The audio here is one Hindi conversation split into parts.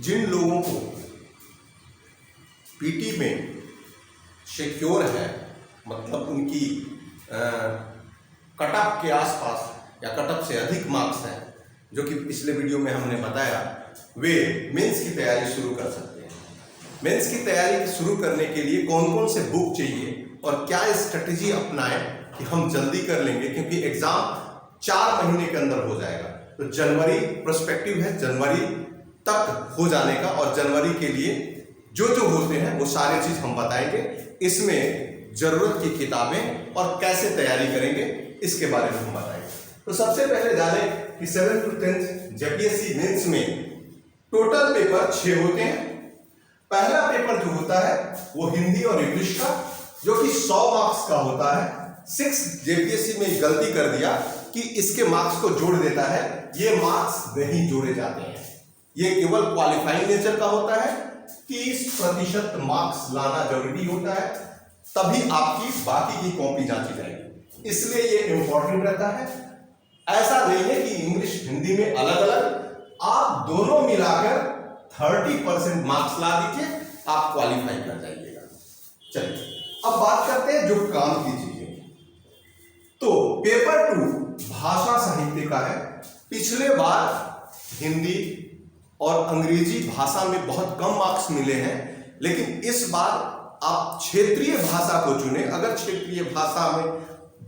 जिन लोगों को पीटी में सिक्योर है, मतलब उनकी कट ऑफ के आसपास या कट ऑफ से अधिक मार्क्स हैं, जो कि पिछले वीडियो में हमने बताया, वे मेंस की तैयारी शुरू कर सकते हैं। मेंस की तैयारी शुरू करने के लिए कौन कौन से बुक चाहिए और क्या स्ट्रेटेजी अपनाएं कि हम जल्दी कर लेंगे, क्योंकि एग्जाम 4 महीने के अंदर हो जाएगा। तो जनवरी प्रोस्पेक्टिव है, जनवरी तक हो जाने का, और जनवरी के लिए जो जो होते हैं वो सारी चीज हम बताएंगे। इसमें जरूरत की किताबें और कैसे तैयारी करेंगे इसके बारे में हम बताएंगे। तो सबसे पहले जाने कि 7th to 10th JPSC mains में टोटल पेपर 6 होते हैं। पहला पेपर जो होता है वो हिंदी और इंग्लिश का, जो कि 100 मार्क्स का होता है। 6 जेपीएससी में गलती कर दिया कि इसके मार्क्स को जोड़ देता है, ये मार्क्स नहीं जोड़े जाते हैं, ये केवल क्वालिफाइंग नेचर का होता है। 30% मार्क्स लाना जरूरी होता है, तभी आपकी बाकी की कॉपी जांची जाएगी, इसलिए ये इंपॉर्टेंट रहता है। ऐसा नहीं है कि इंग्लिश हिंदी में अलग अलग, आप दोनों मिलाकर 30% मार्क्स ला दीजिए, आप क्वालिफाई कर जाइएगा। चलिए अब बात करते हैं जो काम की चीजें। तो पेपर 2 भाषा साहित्य का है। पिछले बार हिंदी और अंग्रेजी भाषा में बहुत कम मार्क्स मिले हैं, लेकिन इस बार आप क्षेत्रीय भाषा को चुने। अगर क्षेत्रीय भाषा में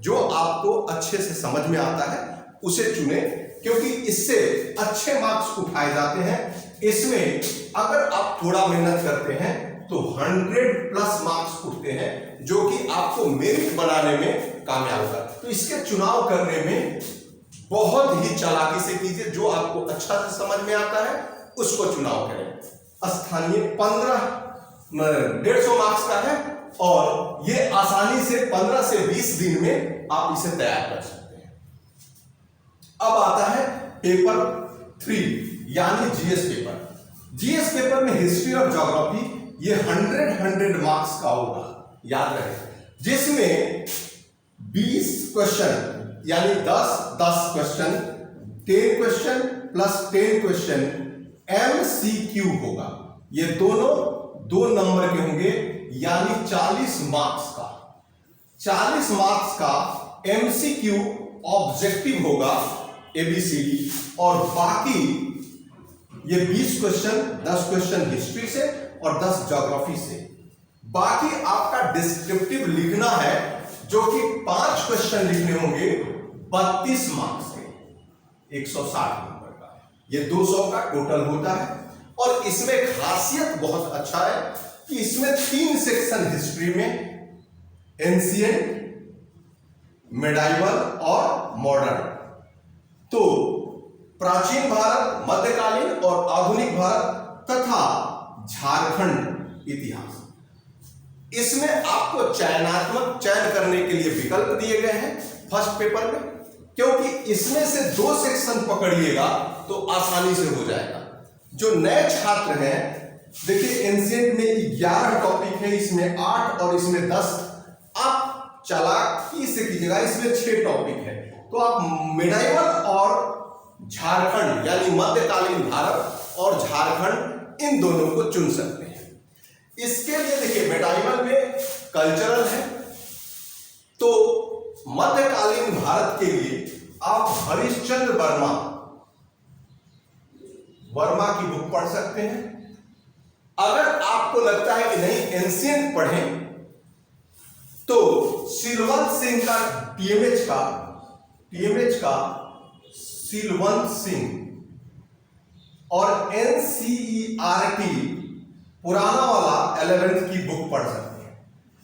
जो आपको अच्छे से समझ में आता है उसे चुने, क्योंकि इससे अच्छे मार्क्स उठाए जाते हैं। इसमें अगर आप थोड़ा मेहनत करते हैं तो 100+ मार्क्स उठते हैं, जो कि आपको मेरिट बनाने में कामयाब होगा। तो इसके चुनाव करने में बहुत ही चालाकी से कीजिए, जो आपको अच्छा से समझ में आता है उसको चुनाव करें। स्थानीय 150 मार्क्स का है, और ये आसानी से 15 से 20 दिन में आप इसे तैयार कर सकते हैं। अब आता है पेपर 3 यानी जीएस पेपर। जीएस पेपर में हिस्ट्री और ज्योग्राफी, ये 100 मार्क्स का होगा, याद रहे, जिसमें 20 क्वेश्चन यानी 10 question, 10 question plus 10 question MCQ होगा। ये दोनों 2 नंबर के होंगे, यानी 40 मार्क्स का। 40 मार्क्स का MCQ ऑब्जेक्टिव होगा ABCD, और बाकी ये 20 क्वेश्चन, 10 क्वेश्चन हिस्ट्री से और 10 ज्योग्राफी से। बाकी आपका डिस्क्रिप्टिव लिखना है, जो कि 5 क्वेश्चन लिखने होंगे 32 मार्क्स के, 160 नंबर का। ये 200 का टोटल होता है। और इसमें खासियत बहुत अच्छा है कि इसमें 3 सेक्शन हिस्ट्री में, एंशिएंट, मेडाइवल और मॉडर्न। तो प्राचीन भारत, मध्यकालीन और आधुनिक भारत तथा झारखंड इतिहास। इसमें आपको चयनात्मक चयन करने के लिए विकल्प दिए गए हैं फर्स्ट पेपर में, क्योंकि इसमें से 2 सेक्शन पकड़िएगा तो आसानी से हो जाएगा। जो नए छात्र हैं, देखिए एंशिएंट में 11 टॉपिक है, इसमें 8 और इसमें 10। आप चालाकी से कीजिएगा, इसमें 6 टॉपिक है, तो आप मिडाइवल और झारखंड यानी मध्यकालीन भारत और झारखंड, इन दोनों को चुन सकते हैं। इसके लिए देखिए मिडाइवल में कल्चरल है, तो मध्यकालीन भारत के लिए आप हरिश्चंद्र वर्मा की बुक पढ़ सकते हैं। अगर आपको लगता है कि नहीं एंशिएंट पढ़ें, तो सिलवंत सिंह का टीएमएच का सिलवंत सिंह और NCERT पुराना वाला 11th की बुक पढ़ सकते हैं।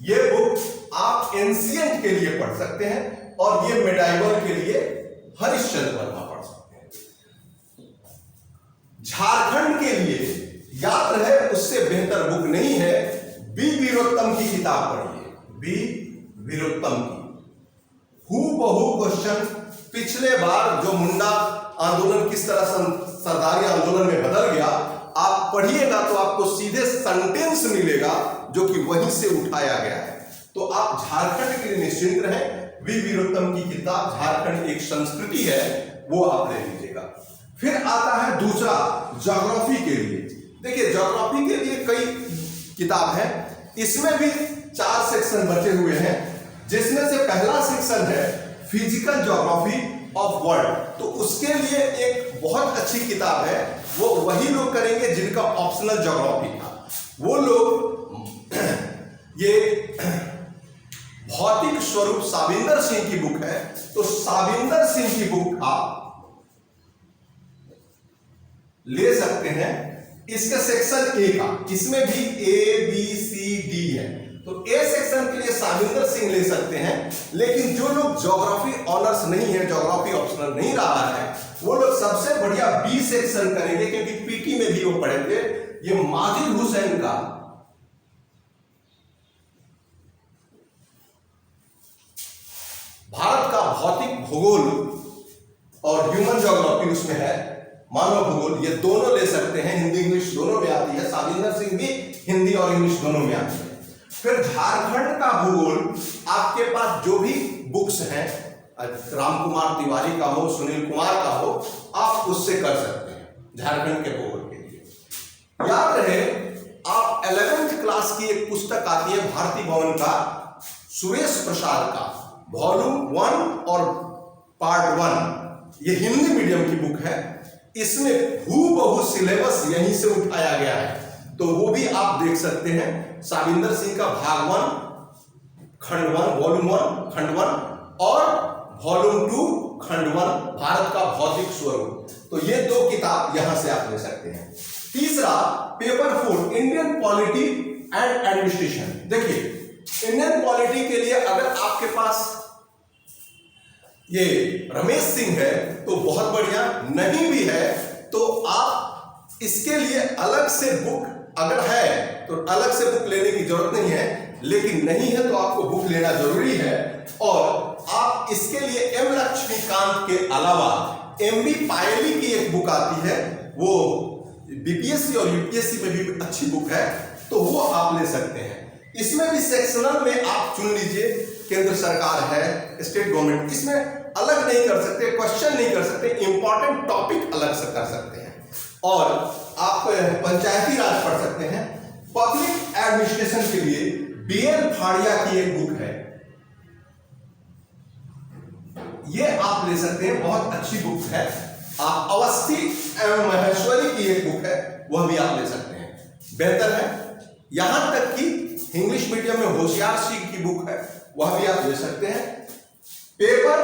ये बुक आप एंशिएंट के लिए पढ़ सकते हैं, और ये मेडाइवल के लिए हरिश्चंद्र वर्मा पढ़ सकते हैं। झारखंड के लिए याद रहे, उससे बेहतर बुक नहीं है, बी वीरोत्तम की किताब पढ़िए, बी वीरोत्तम की। हूबहू क्वेश्चन, पिछले बार जो मुंडा आंदोलन किस तरह सरदारी आंदोलन में बदल गया, आप पढ़िएगा तो आपको सीधे सेंटेंस मिलेगा जो कि वहीं से उठाया गया है। तो आप झारखंड के लिए निश्चिंत रहें। वी वीरोत्तम की किताब झारखंड एक संस्कृति है, वो आप ले लीजिएगा। फिर आता है दूसरा ज्योग्राफी के लिए। देखिए ज्योग्राफी के लिए कई किताब है, इसमें भी 4 सेक्शन बचे हुए हैं, जिसमें से पहला सेक्शन है फिजिकल ज्योग्राफी ऑफ वर्ल्ड। तो उसके लिए एक बहुत अच्छी किताब है, वो वही लोग करेंगे जिनका ऑप्शनल ज्योग्राफी था। वो लोग ये भौतिक स्वरूप साविंदर सिंह की बुक है, तो साविंदर सिंह की बुक आप ले सकते हैं। इसका सेक्शन ए का, इसमें भी ए बी सी डी है, तो ए सेक्शन के लिए साविंदर सिंह ले सकते हैं। लेकिन जो लोग ज्योग्राफी ऑनर्स नहीं है, ज्योग्राफी ऑप्शनल नहीं रहा है, वो लोग सबसे बढ़िया बी सेक्शन करेंगे, क्योंकि पीटी में भी वो पढ़े थे। ये माजिद हुसैन का भारत का भौतिक भूगोल और ह्यूमन ज्योग्राफी उसमें है, मानव भूगोल, ये दोनों ले सकते हैं। हिंदी इंग्लिश दोनों में आती है, साविंदर सिंह भी हिंदी और इंग्लिश दोनों में आती है। फिर झारखंड का भूगोल, आपके पास जो भी बुक्स हैं, राम कुमार तिवारी का हो, सुनील कुमार का हो, आप उससे कर सकते हैं झारखंड के भूगोल के लिए। याद रहे, आप 11th क्लास की एक पुस्तक आती है भारती भवन का, सुरेश प्रसाद का, वॉल्यूम 1 और पार्ट 1, ये हिंदी मीडियम की बुक है। इसमें हूबहू सिलेबस यहीं से उठाया गया है, तो वो भी आप देख सकते हैं। साविंदर सिंह का भाग 1 खंड 1 वॉल्यूम 1 खंड 1 और वॉल्यूम 2 खंड 1 भारत का भौतिक स्वरूप, तो ये 2 किताब यहां से आप ले सकते हैं। तीसरा paper 4 Indian polity and administration. देखिए इंडियन पॉलिटी के लिए अगर आपके पास ये रमेश सिंह है तो बहुत बढ़िया, नहीं भी है तो आप इसके लिए अलग से बुक, अगर है तो अलग से बुक लेने की जरूरत नहीं है, लेकिन नहीं है तो आपको बुक लेना जरूरी है। और आप इसके लिए एम लक्ष्मीकांत के अलावा एमबी पायली की एक बुक आती है, वो बीपीएससी और यूपीएससी में भी अच्छी बुक है, तो वो आप ले सकते हैं। इसमें भी सेक्शनल में आप चुन लीजिए, केंद्र सरकार है, स्टेट गवर्नमेंट, इसमें अलग नहीं कर सकते, क्वेश्चन नहीं कर सकते, इंपॉर्टेंट टॉपिक अलग से कर सकते हैं। और आप पंचायती राज पढ़ सकते हैं। पब्लिक एडमिनिस्ट्रेशन के लिए बीएल फाड़िया की एक बुक है, ये आप ले सकते हैं, बहुत अच्छी बुक है। आप अवस्थी एवं महेश्वरी की एक बुक है, वह भी आप ले सकते हैं, बेहतर है। यहां तक कि इंग्लिश मीडियम में होशियार सिंह की बुक है, वह भी आप ले सकते हैं। पेपर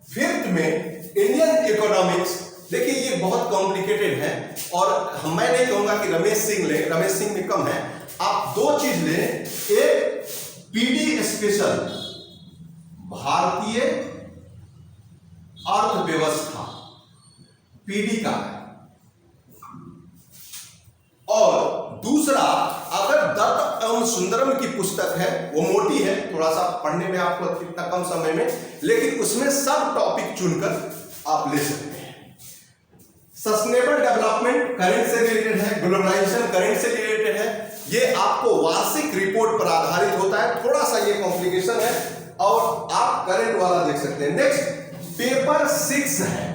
5th में इंडियन इकोनॉमिक्स, देखिए ये बहुत कॉम्प्लिकेटेड है और मैं नहीं कहूंगा कि रमेश सिंह ले, रमेश सिंह में कम है। आप 2 चीज लें, एक पीडी स्पेशल भारतीय अर्थव्यवस्था पीडी का है, और दूसरा अगर दत्त एवं सुंदरम की पुस्तक है, वो मोटी है, थोड़ा सा पढ़ने में आपको इतना कम समय में, लेकिन उसमें सब टॉपिक चुनकर आप ले सकते हैं। सस्टेनेबल डेवलपमेंट करंट से रिलेटेड है, ग्लोबलाइजेशन करंट से रिलेटेड है, ये आपको वार्षिक रिपोर्ट पर आधारित होता है, थोड़ा सा ये कॉम्प्लिकेशन है, और आप करंट वाला देख सकते हैं। नेक्स्ट पेपर 6 है,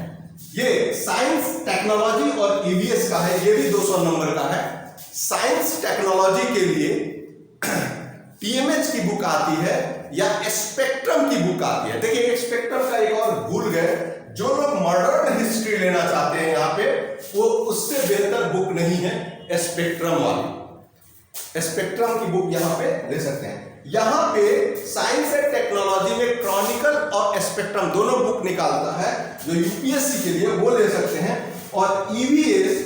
ये साइंस टेक्नोलॉजी और ईवीएस का है, ये भी 200 नंबर का है। साइंस टेक्नोलॉजी के लिए टीएमएच की बुक आती है या स्पेक्ट्रम की बुक आती है। देखिए स्पेक्ट्रम का एक और भूल गए, जो लोग मॉडर्न हिस्ट्री लेना चाहते हैं यहाँ पे, वो उससे बेहतर बुक नहीं है स्पेक्ट्रम वाली, स्पेक्ट्रम की बुक यहाँ पे ले सकते हैं। यहाँ पे साइंस एंड टेक्नोलॉजी में क्रॉनिकल और स्पेक्ट्रम दोनों बुक निकालता है, जो यूपीएससी के लिए वो ले सकते हैं। और ईवीएस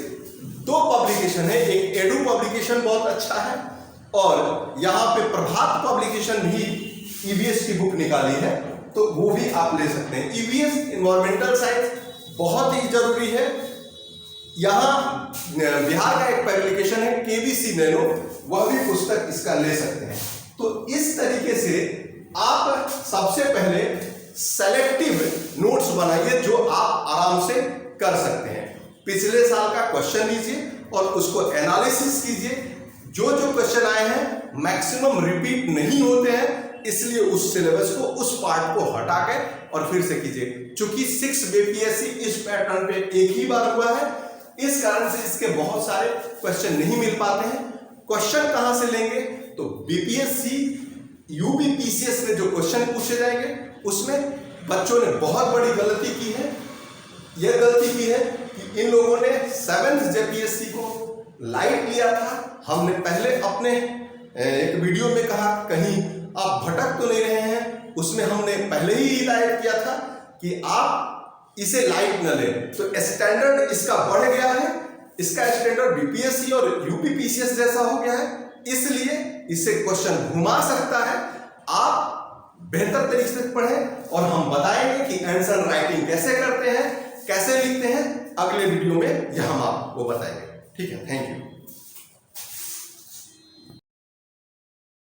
2 पब्लिकेशन है, एक एडू पब्लिकेशन बहुत अच्छा है, और यहाँ पे प्रभात पब्लिकेशन भी ईवीएस की बुक निकाली है, तो वो भी आप ले सकते हैं। ईवीएस इन्वायरमेंटल साइंस बहुत ही जरूरी है। यहाँ बिहार का एक पब्लिकेशन है केबीसी नैनो, वह भी पुस्तक इसका ले सकते हैं। तो इस तरीके से आप सबसे पहले सेलेक्टिव नोट्स बनाइए, जो आप आराम से कर सकते हैं। पिछले साल का क्वेश्चन लीजिए और उसको एनालिसिस कीजिए। जो जो क्वेश्चन आए हैं मैक्सिमम रिपीट नहीं होते हैं, इसलिए उस सिलेबस को, उस पार्ट को हटा के और फिर से कीजिए। चूंकि 6 बीपीएससी इस पैटर्न पे एक ही बार हुआ है, इस कारण से इसके बहुत सारे क्वेश्चन नहीं मिल पाते हैं। क्वेश्चन कहां से लेंगे? तो बीपीएससी यूपीपीसीएस में जो क्वेश्चन पूछे जाएंगे उसमें बच्चों ने बहुत बड़ी गलती की है। यह गलती की है कि इन लोगों ने 7th जेपीएससी को लाइट लिया था। हमने पहले अपने एक वीडियो में कहा कहीं आप भटक तो नहीं रहे हैं, उसमें हमने पहले ही हिदायत किया था कि आप इसे लाइट न लें। तो स्टैंडर्ड इसका बढ़ गया है, इसका स्टैंडर्ड बीपीएससी और यूपीपीसीएस जैसा हो गया है, इसलिए इससे क्वेश्चन घुमा सकता है। आप बेहतर तरीके से पढ़ें और हम बताएंगे कि आंसर राइटिंग कैसे करते हैं, कैसे लिखते हैं। अगले वीडियो में यह हम आपको बताएंगे। ठीक है, थैंक यू।